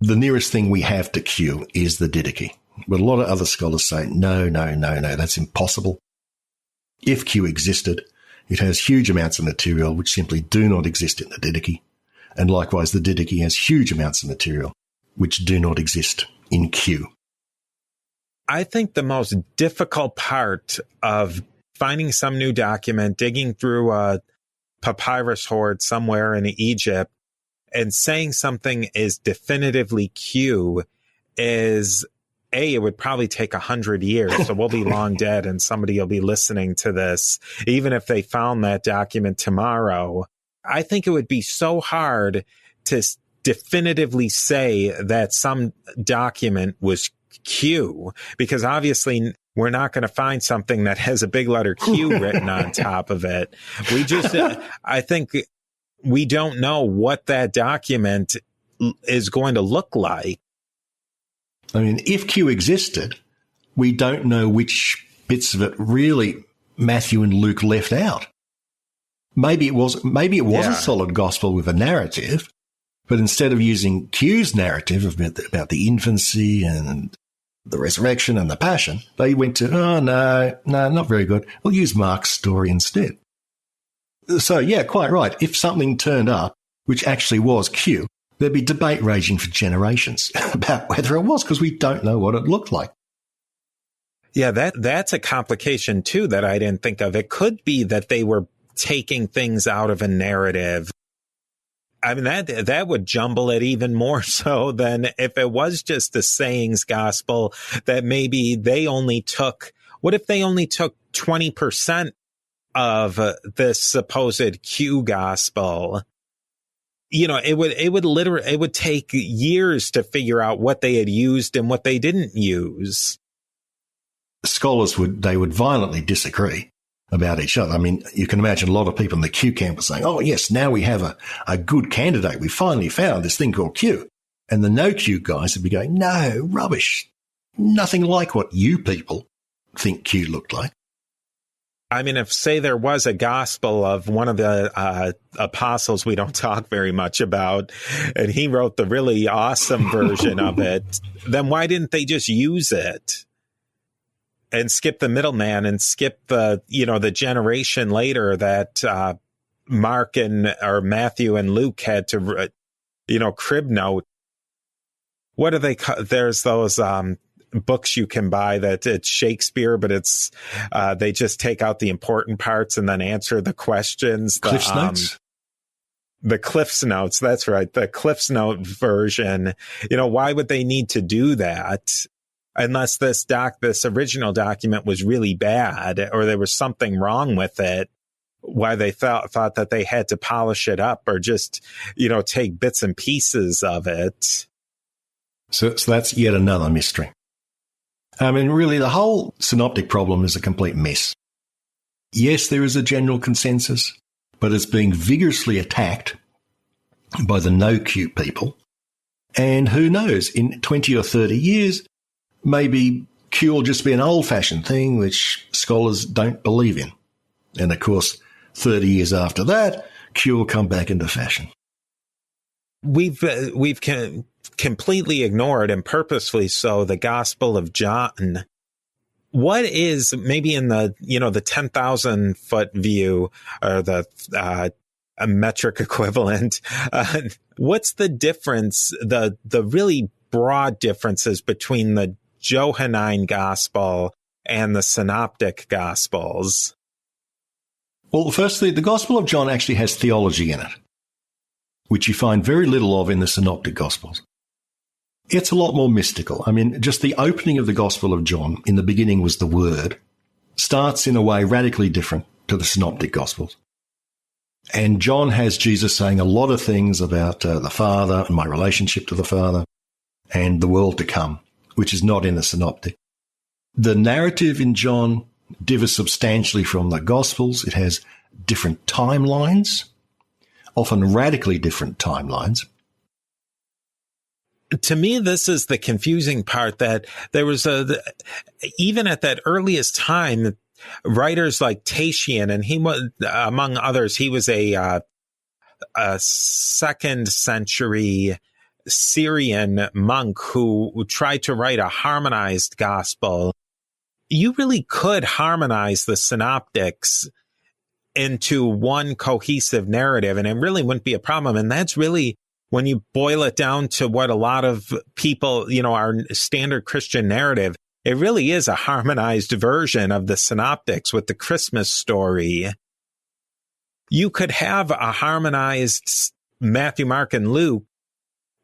the nearest thing we have to Q is the Didache. But a lot of other scholars say, no, that's impossible. If Q existed, it has huge amounts of material which simply do not exist in the Didache. And likewise, the Didache has huge amounts of material which do not exist in Q. I think the most difficult part of finding some new document, digging through a papyrus hoard somewhere in Egypt, and saying something is definitively Q is, it would probably take 100 years. So we'll be long dead and somebody will be listening to this. Even if they found that document tomorrow, I think it would be so hard to definitively say that some document was Q, because obviously we're not going to find something that has a big letter Q written on top of it. I think we don't know what that document is going to look like. I mean, if Q existed, we don't know which bits of it really Matthew and Luke left out. Maybe it was a solid gospel with a narrative, but instead of using Q's narrative about the infancy and the resurrection and the passion, they went to, no, not very good. We'll use Mark's story instead. So, yeah, quite right. If something turned up which actually was Q, there'd be debate raging for generations about whether it was, because we don't know what it looked like. Yeah, that's a complication, too, that I didn't think of. It could be that they were taking things out of a narrative. I mean, that would jumble it even more so than if it was just the sayings gospel, that maybe they only took, what if they only took 20% of this supposed Q gospel? It would take years to figure out what they had used and what they didn't use. Scholars would violently disagree about each other. I mean, you can imagine a lot of people in the Q camp are saying, oh, yes, now we have a good candidate. We finally found this thing called Q. And the no Q guys would be going, no, rubbish. Nothing like what you people think Q looked like. I mean, if, say, there was a gospel of one of the apostles we don't talk very much about, and he wrote the really awesome version of it, then why didn't they just use it and skip the middleman and skip the generation later that Mark or Matthew and Luke had to crib note. What do they call? There's those books you can buy that it's Shakespeare, but it's they just take out the important parts and then answer the questions. Cliff's Notes? The Cliff's Notes, that's right. The Cliff's Note version. Why would they need to do that? Unless this original document was really bad or there was something wrong with it, why they thought that they had to polish it up or just, take bits and pieces of it. So that's yet another mystery. I mean, really, the whole synoptic problem is a complete mess. Yes, there is a general consensus, but it's being vigorously attacked by the no-Q people. And who knows, in 20 or 30 years, maybe Q will just be an old-fashioned thing which scholars don't believe in. And, of course, 30 years after that, Q will come back into fashion. We've completely ignored, and purposefully so, the Gospel of John. What is, maybe in the, the 10,000 foot view, or the a metric equivalent, what's the difference, the really broad differences between the Johannine Gospel and the Synoptic Gospels? Well, firstly, the Gospel of John actually has theology in it, which you find very little of in the Synoptic Gospels. It's a lot more mystical. I mean, just the opening of the Gospel of John, in the beginning was the Word, starts in a way radically different to the Synoptic Gospels. And John has Jesus saying a lot of things about the Father and my relationship to the Father and the world to come, which is not in the Synoptic. The narrative in John differs substantially from the Gospels. It has different timelines, often radically different timelines. To me, this is the confusing part, that there was even at that earliest time, writers like Tatian, and he was, among others, he was a 2nd century Syrian monk who tried to write a harmonized gospel. You really could harmonize the synoptics into one cohesive narrative, and it really wouldn't be a problem. And that's really, when you boil it down to what a lot of people, our standard Christian narrative, it really is a harmonized version of the synoptics with the Christmas story. You could have a harmonized Matthew, Mark, and Luke,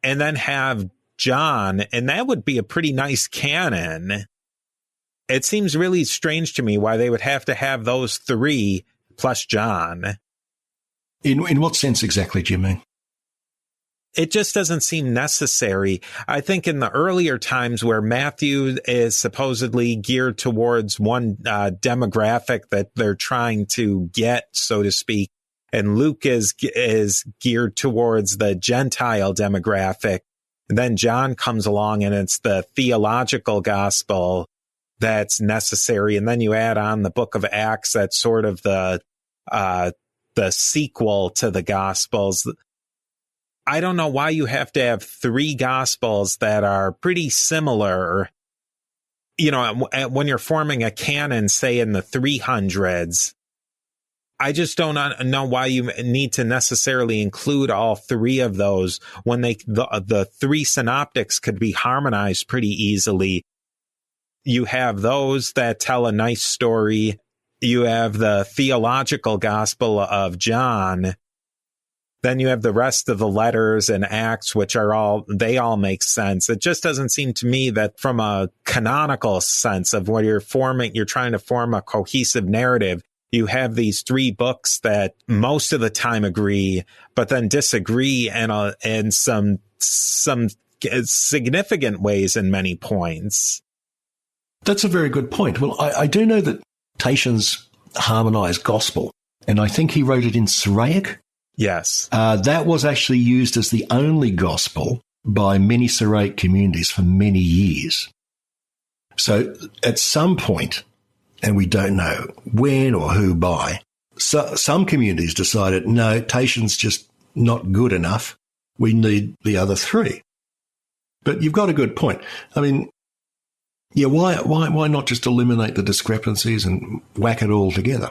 and then have John, and that would be a pretty nice canon. It seems really strange to me why they would have to have those three plus John. In what sense exactly do you mean? It just doesn't seem necessary. I think in the earlier times where Matthew is supposedly geared towards one demographic that they're trying to get, so to speak, and Luke is geared towards the Gentile demographic, and then John comes along and it's the theological gospel that's necessary, and then you add on the book of Acts, that's sort of the sequel to the Gospels. I don't know why you have to have three Gospels that are pretty similar. When you're forming a canon, say in the 300s, I just don't know why you need to necessarily include all three of those when the three synoptics could be harmonized pretty easily. You have those that tell a nice story. You have the theological gospel of John. Then you have the rest of the letters and Acts, which they all make sense. It just doesn't seem to me that from a canonical sense of what you're trying to form a cohesive narrative. You have these three books that most of the time agree, but then disagree in some significant ways in many points. That's a very good point. Well, I do know that Tatian's harmonized gospel, and I think he wrote it in Syriac. Yes. That was actually used as the only gospel by many Syriac communities for many years. So at some point, and we don't know when or who by, some communities decided, no, Tatian's just not good enough. We need the other three. But you've got a good point. I mean, yeah, why not just eliminate the discrepancies and whack it all together?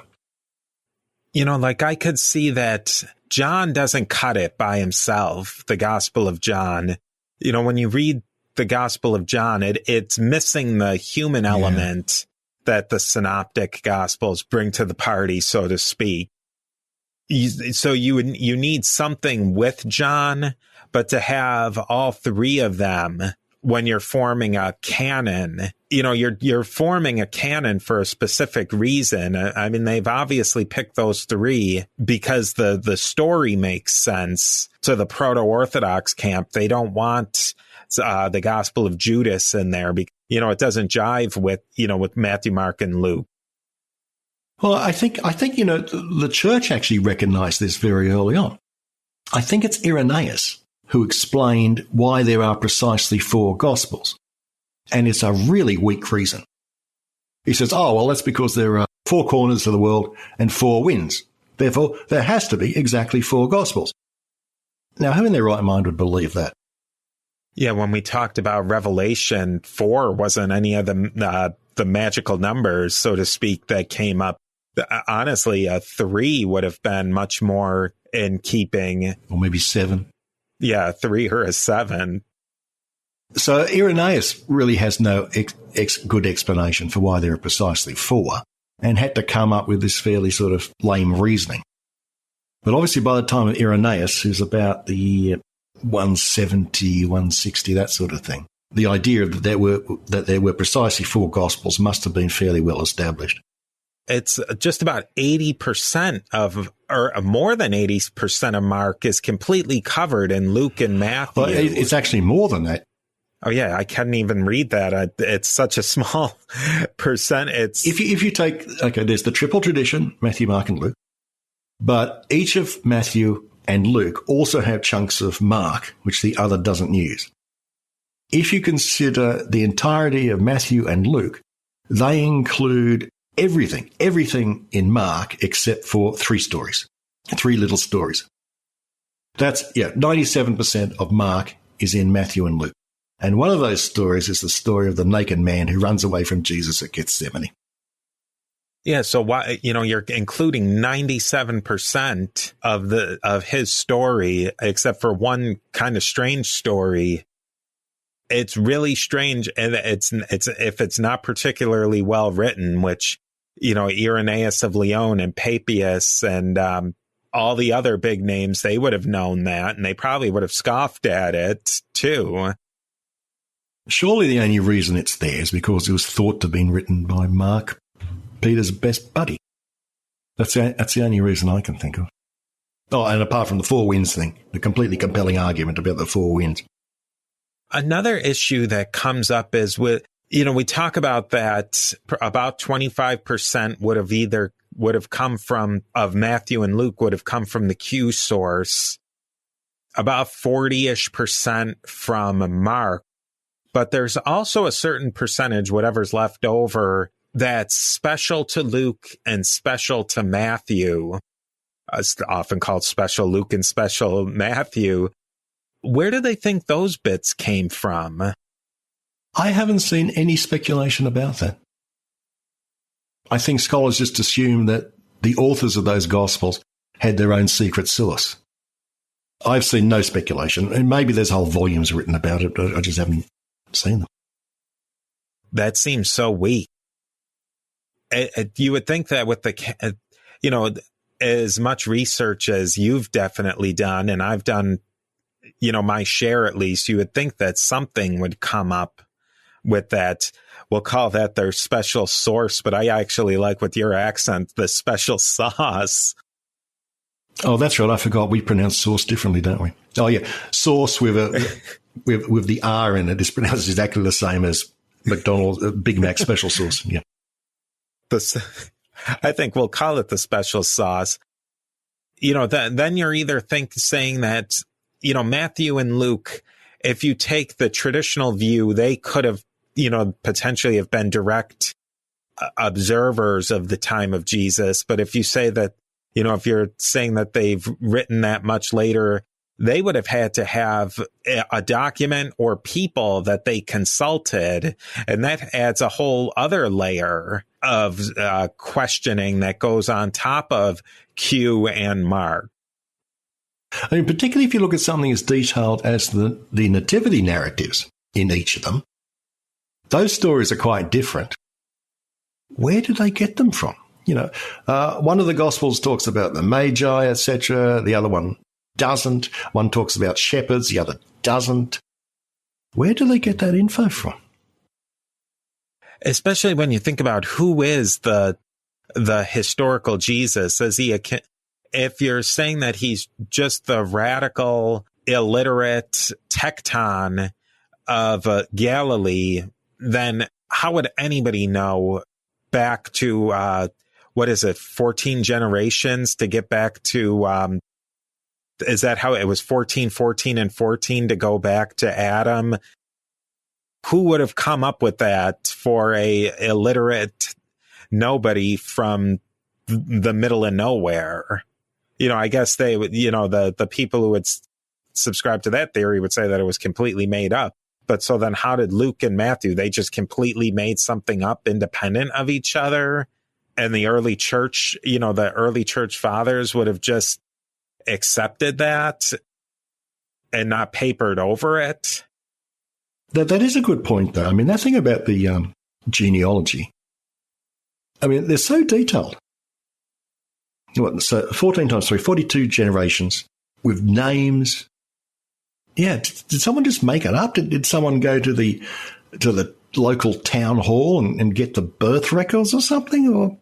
I could see that John doesn't cut it by himself, the Gospel of John. You know, when you read the Gospel of John, it's missing the human element that the synoptic Gospels bring to the party, so to speak. So you need something with John, but to have all three of them when you're forming a canon, you know, you're forming a canon for a specific reason. I mean, they've obviously picked those three because the story makes sense to the proto-Orthodox camp. They don't want the Gospel of Judas in there because, you know, it doesn't jive with Matthew, Mark, and Luke. Well, I think, you know, the church actually recognized this very early on. I think it's Irenaeus who explained why there are precisely 4 Gospels. And it's a really weak reason. He says, oh, well, that's because there are 4 corners of the world and 4 winds. Therefore, there has to be exactly 4 Gospels. Now, who in their right mind would believe that? Yeah, when we talked about Revelation, 4 wasn't any of the magical numbers, so to speak, that came up. Honestly, 3 would have been much more in keeping. Or maybe 7. Yeah, 3 or a 7. So Irenaeus really has no good explanation for why there are precisely 4 and had to come up with this fairly sort of lame reasoning. But obviously by the time of Irenaeus, who's about the 170, 160, that sort of thing, the idea that there were precisely 4 Gospels must have been fairly well established. It's just about 80% or more than 80% of Mark is completely covered in Luke and Matthew. Well, it's actually more than that. Oh, yeah, I can't even read that. It's such a small percent. If you take, there's the triple tradition, Matthew, Mark, and Luke. But each of Matthew and Luke also have chunks of Mark, which the other doesn't use. If you consider the entirety of Matthew and Luke, they include everything in Mark except for 3 stories, 3 little stories. That's, 97% of Mark is in Matthew and Luke. And one of those stories is the story of the naked man who runs away from Jesus at Gethsemane. Yeah, so why, you're including 97% of his story, except for one kind of strange story. It's really strange, and it's if it's not particularly well written, which Irenaeus of Lyon and Papias and all the other big names, they would have known that, and they probably would have scoffed at it too. Surely the only reason it's there is because it was thought to have been written by Mark, Peter's best buddy. That's the only reason I can think of. Oh, and apart from the 4 winds thing, the completely compelling argument about the 4 winds. Another issue that comes up is we talk about that about 25% would have come from, of Matthew and Luke would have come from the Q source, about 40-ish% from Mark. But there's also a certain percentage, whatever's left over, that's special to Luke and special to Matthew. It's often called special Luke and special Matthew. Where do they think those bits came from? I haven't seen any speculation about that. I think scholars just assume that the authors of those Gospels had their own secret source. I've seen no speculation, and maybe there's whole volumes written about it, but I just haven't seen them. That seems so weak. You would think that with as much research as you've definitely done, and I've done, my share at least, you would think that something would come up with that. We'll call that their special source, but I actually like, with your accent, the special sauce. Oh, that's right. I forgot we pronounce sauce differently, don't we? Oh, yeah. Sauce with with the R in it is pronounced exactly the same as McDonald's Big Mac special sauce. Yeah. I think we'll call it the special sauce. Then you're either saying that, Matthew and Luke, if you take the traditional view, they could have, potentially have been direct observers of the time of Jesus. But if you say that, if you're saying that they've written that much later, they would have had to have a document or people that they consulted. And that adds a whole other layer of questioning that goes on top of Q and Mark. I mean, particularly if you look at something as detailed as the nativity narratives in each of them, those stories are quite different. Where do they get them from? One of the Gospels talks about the Magi, etc. The other one doesn't. One talks about shepherds, the other doesn't. Where do they get that info from? Especially when you think about who is the historical Jesus. If you're saying that he's just the radical, illiterate tecton of Galilee, then how would anybody know back to, 14 generations to get back to, is that how it was 14, 14, and 14 to go back to Adam? Who would have come up with that for a illiterate nobody from the middle of nowhere? I guess they would, the people who would subscribe to that theory would say that it was completely made up. But so then how did Luke and Matthew, they just completely made something up independent of each other? And the early church, the early church fathers would have just accepted that and not papered over it. That is a good point, though. I mean, that thing about the genealogy, I mean, they're so detailed. So 14 times 3, 42 generations with names. Yeah, did someone just make it up? Did someone go to the local town hall and get the birth records or something? Or,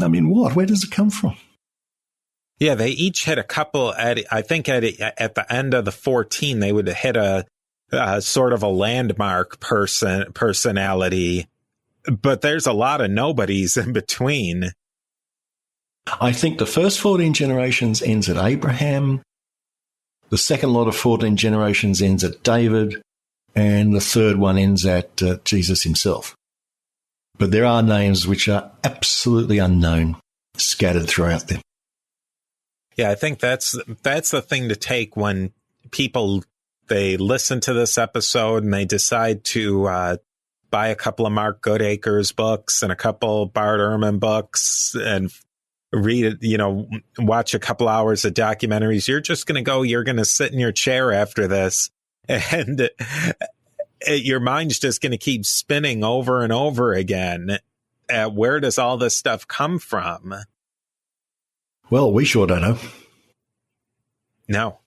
I mean, what? Where does it come from? Yeah, they each hit a couple. I think at the end of the 14, they would hit a sort of a landmark personality. But there's a lot of nobodies in between. I think the first 14 generations ends at Abraham. The second lot of 14 generations ends at David. And the third one ends at Jesus himself. But there are names which are absolutely unknown, scattered throughout them. Yeah, I think that's the thing to take when people, they listen to this episode and they decide to buy a couple of Mark Goodacre's books and a couple Bart Ehrman books and read it, watch a couple hours of documentaries. You're going to sit in your chair after this and your mind's just going to keep spinning over and over again. Where does all this stuff come from? Well, we sure don't know. No.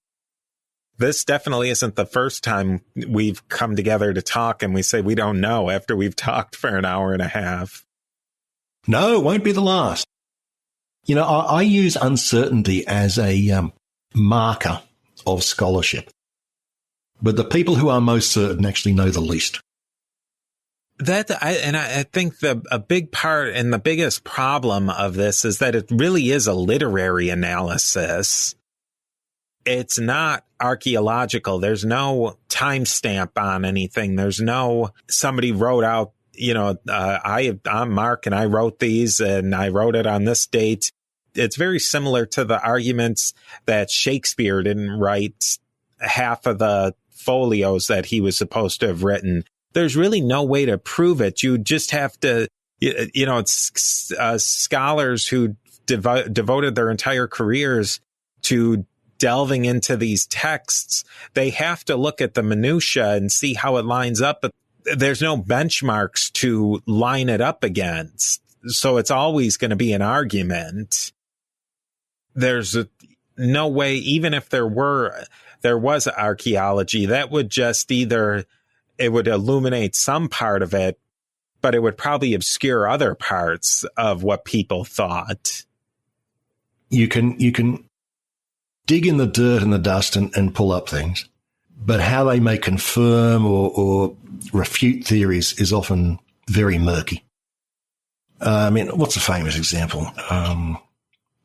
This definitely isn't the first time we've come together to talk and we say we don't know after we've talked for an hour and a half. No, it won't be the last. I use uncertainty as a marker of scholarship. But the people who are most certain actually know the least. I think a big part and the biggest problem of this is that it really is a literary analysis. It's not archaeological. There's no timestamp on anything. There's no somebody wrote out, I'm Mark and I wrote these and I wrote it on this date. It's very similar to the arguments that Shakespeare didn't write half of the folios that he was supposed to have written. There's really no way to prove it. You just have to, it's scholars who devoted their entire careers to delving into these texts. They have to look at the minutia and see how it lines up. But there's no benchmarks to line it up against. So it's always going to be an argument. There's no way, even if there was archaeology, that would just it would illuminate some part of it, but it would probably obscure other parts of what people thought. You can dig in the dirt and the dust and pull up things, but how they may confirm or refute theories is often very murky. I mean, what's a famous example?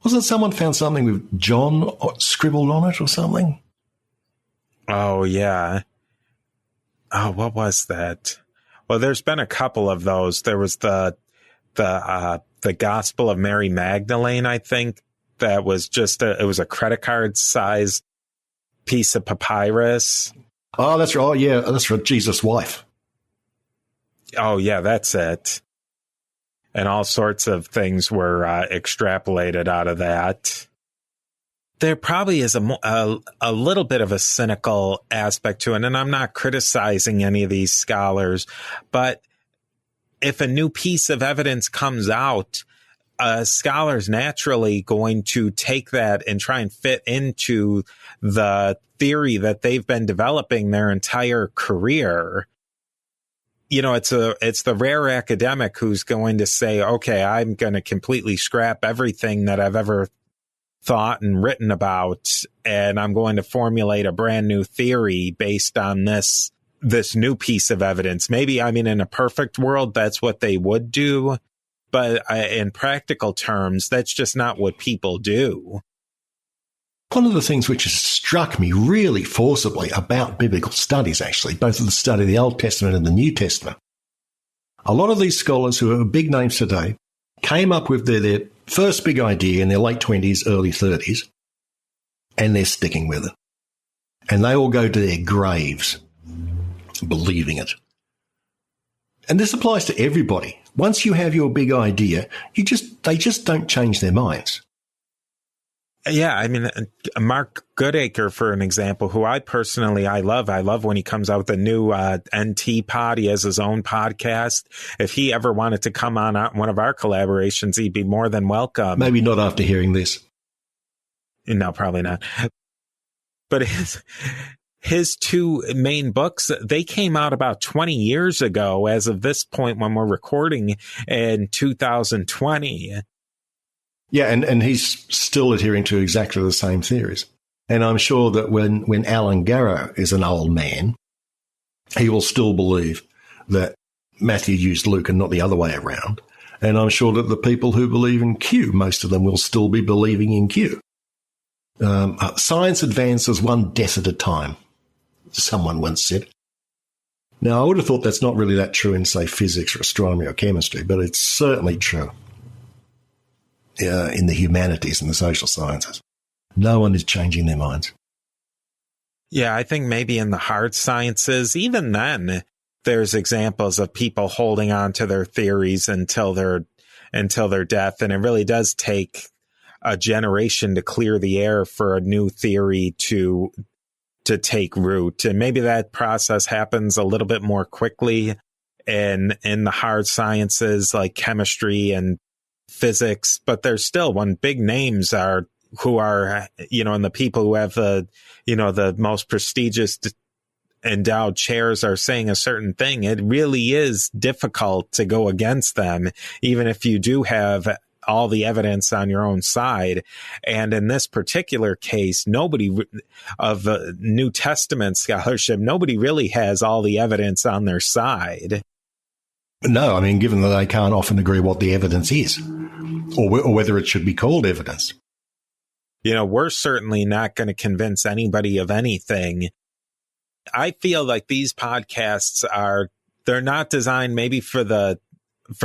Wasn't someone found something with John scribbled on it or something? Oh, yeah. Oh, what was that? Well, there's been a couple of those. There was the Gospel of Mary Magdalene, I think, that was it was a credit card sized piece of papyrus. Oh, that's right. Oh, yeah, that's for Jesus' wife. Oh, yeah, that's it. And all sorts of things were extrapolated out of that. there probably is a little bit of a cynical aspect to it, and I'm not criticizing any of these scholars, but if a new piece of evidence comes out, a scholar's naturally going to take that and try and fit into the theory that they've been developing their entire career. You know, it's the rare academic who's going to say, okay, I'm going to completely scrap everything that I've ever thought and written about, and I'm going to formulate a brand new theory based on this new piece of evidence. Maybe, I mean, in a perfect world, that's what they would do. But in practical terms, that's just not what people do. One of the things which has struck me really forcibly about biblical studies, actually, both of the study of the Old Testament and the New Testament, a lot of these scholars who are big names today came up with their first big idea in their late 20s, early 30s, and they're sticking with it. And they all go to their graves believing it. And this applies to everybody. Once you have your big idea, they just don't change their minds. Yeah, I mean, Mark Goodacre, for an example, who I love. I love when he comes out with a new NT pod. He has his own podcast. If he ever wanted to come on one of our collaborations, he'd be more than welcome. Maybe not after hearing this. No, probably not. But his two main books, they came out about 20 years ago as of this point when we're recording in 2020. Yeah, and he's still adhering to exactly the same theories. And I'm sure that when Alan Garrow is an old man, he will still believe that Matthew used Luke and not the other way around. And I'm sure that the people who believe in Q, most of them will still be believing in Q. Science advances one death at a time, someone once said. Now, I would have thought that's not really that true in, say, physics or astronomy or chemistry, but it's certainly true in the humanities and the social sciences. No one is changing their minds. Yeah, I think maybe in the hard sciences, even then, there's examples of people holding on to their theories until their death, and it really does take a generation to clear the air for a new theory to take root. And maybe that process happens a little bit more quickly in the hard sciences like chemistry and physics, but there's still when big names and the people who have the most prestigious endowed chairs are saying a certain thing, it really is difficult to go against them, even if you do have all the evidence on your own side. And in this particular case, nobody of New Testament scholarship, nobody really has all the evidence on their side. No, I mean, given that they can't often agree what the evidence is or whether it should be called evidence. You know, we're certainly not going to convince anybody of anything. I feel like these podcasts they're not designed maybe for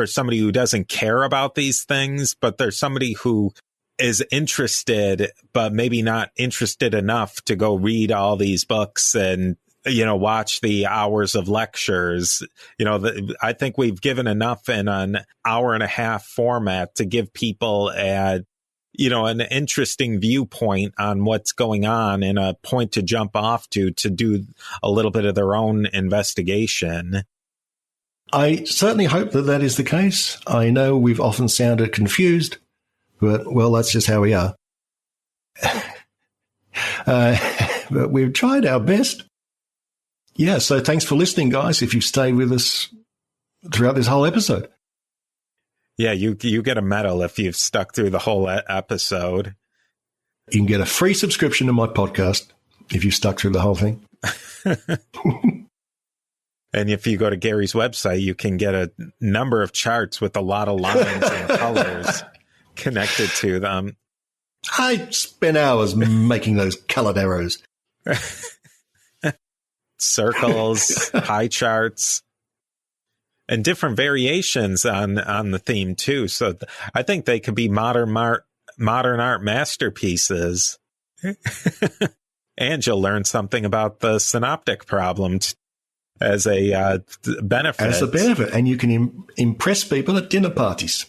somebody who doesn't care about these things, but there's somebody who is interested, but maybe not interested enough to go read all these books and, watch the hours of lectures. I think we've given enough in an hour and a half format to give people an interesting viewpoint on what's going on and a point to jump off to do a little bit of their own investigation. I certainly hope that is the case. I know we've often sounded confused, but, well, that's just how we are. But we've tried our best. Yeah, so thanks for listening, guys, if you've stayed with us throughout this whole episode. Yeah, you get a medal if you've stuck through the whole episode. You can get a free subscription to my podcast if you've stuck through the whole thing. And if you go to Gary's website, you can get a number of charts with a lot of lines and colors connected to them. I spent hours making those colored arrows. Circles, pie charts, and different variations on the theme too. So I think they could be modern art masterpieces. And you'll learn something about the synoptic problem as a benefit. As a benefit, and you can impress people at dinner parties.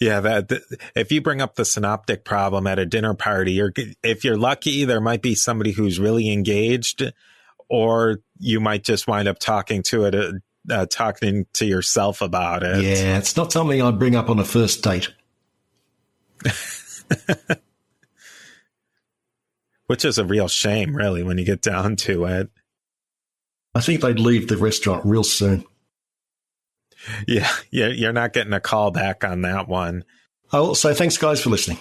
Yeah, if you bring up the synoptic problem at a dinner party, if you're lucky, there might be somebody who's really engaged, or you might just wind up talking to yourself about it. Yeah, it's not something I'd bring up on a first date. Which is a real shame, really, when you get down to it. I think they'd leave the restaurant real soon. Yeah, you're not getting a call back on that one. Oh, so thanks, guys, for listening.